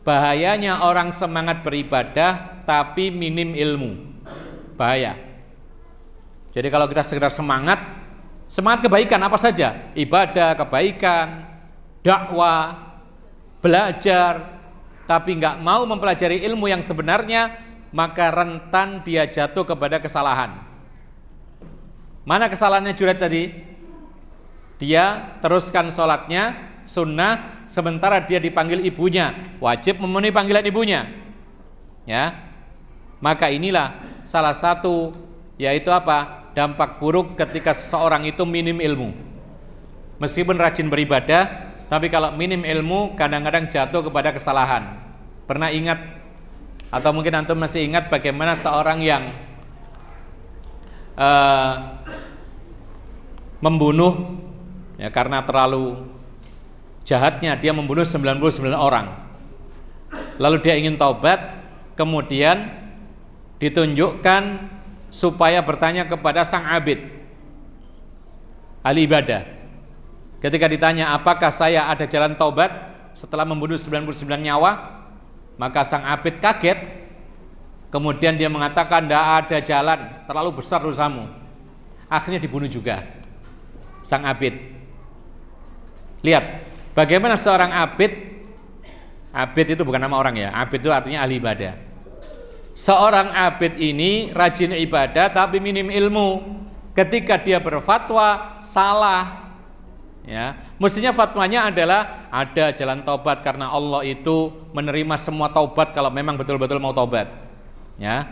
bahayanya orang semangat beribadah tapi minim ilmu. Bahaya. Jadi kalau kita sekedar semangat kebaikan apa saja, ibadah, kebaikan, dakwah, belajar, tapi nggak mau mempelajari ilmu yang sebenarnya, maka rentan dia jatuh kepada kesalahan. Mana kesalahannya Junaid tadi? Dia teruskan sholatnya sunnah, sementara dia dipanggil ibunya, wajib memenuhi panggilan ibunya. Ya, maka inilah salah satu, yaitu apa? Dampak buruk ketika seseorang itu minim ilmu. Meskipun rajin beribadah, tapi kalau minim ilmu kadang-kadang jatuh kepada kesalahan. Pernah ingat atau mungkin antum masih ingat bagaimana seorang yang membunuh, ya, karena terlalu jahatnya dia membunuh 99 orang. Lalu dia ingin taubat, kemudian ditunjukkan supaya bertanya kepada sang abid, ahli ibadah. Ketika ditanya, apakah saya ada jalan taubat setelah membunuh 99 nyawa? Maka sang abid kaget. Kemudian dia mengatakan, tidak ada jalan, terlalu besar dosamu. Akhirnya dibunuh juga sang abid. Lihat bagaimana seorang abid. Abid itu bukan nama orang ya, abid itu artinya ahli ibadah. Seorang abid ini rajin ibadah tapi minim ilmu. Ketika dia berfatwa salah, ya, mestinya fatwanya adalah ada jalan taubat karena Allah itu menerima semua taubat kalau memang betul-betul mau taubat. Ya,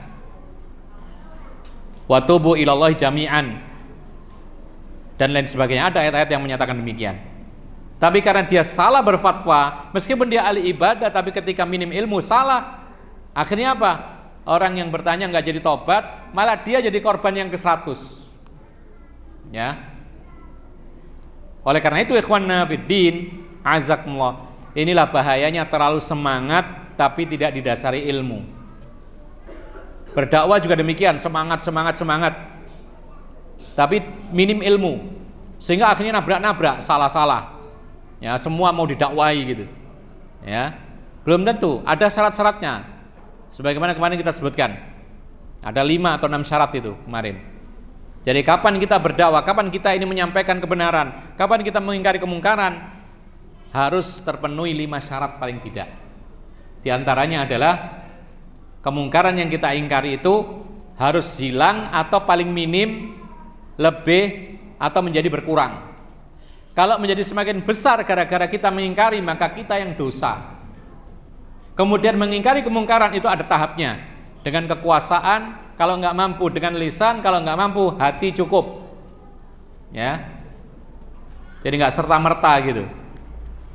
wa tubu ilallahi jami'an dan lain sebagainya. Ada ayat-ayat yang menyatakan demikian. Tapi karena dia salah berfatwa, meskipun dia ahli ibadah, tapi ketika minim ilmu salah, akhirnya apa? Orang yang bertanya nggak jadi tobat, malah dia jadi korban yang ke-100. Ya. Oleh karena itu ikhwanna fiddin, azakumullah, inilah bahayanya terlalu semangat tapi tidak didasari ilmu. Berdakwah juga demikian, semangat, tapi minim ilmu, sehingga akhirnya nabrak-nabrak, salah-salah. Ya, semua mau didakwahi gitu. Ya, belum tentu, ada syarat-syaratnya. Sebagaimana kemarin kita sebutkan, ada 5 atau 6 syarat itu kemarin. Jadi kapan kita berdakwah, kapan kita ini menyampaikan kebenaran, kapan kita mengingkari kemungkaran, harus terpenuhi 5 syarat paling tidak. Di antaranya adalah kemungkaran yang kita ingkari itu harus hilang atau paling minim, lebih atau menjadi berkurang. Kalau menjadi semakin besar gara-gara kita mengingkari, maka kita yang dosa. Kemudian mengingkari kemungkaran itu ada tahapnya, dengan kekuasaan, kalau nggak mampu dengan lisan, kalau nggak mampu hati cukup. Ya, jadi nggak serta merta gitu.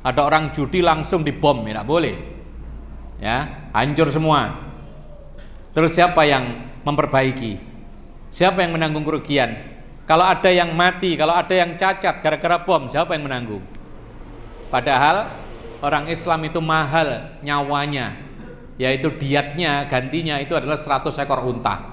Ada orang judi langsung dibom, ya nggak boleh. Ya, hancur semua. Terus siapa yang memperbaiki? Siapa yang menanggung kerugian? Kalau ada yang mati, kalau ada yang cacat gara-gara bom, siapa yang menanggung? Padahal orang Islam itu mahal nyawanya, yaitu diatnya, gantinya itu adalah 100 ekor unta.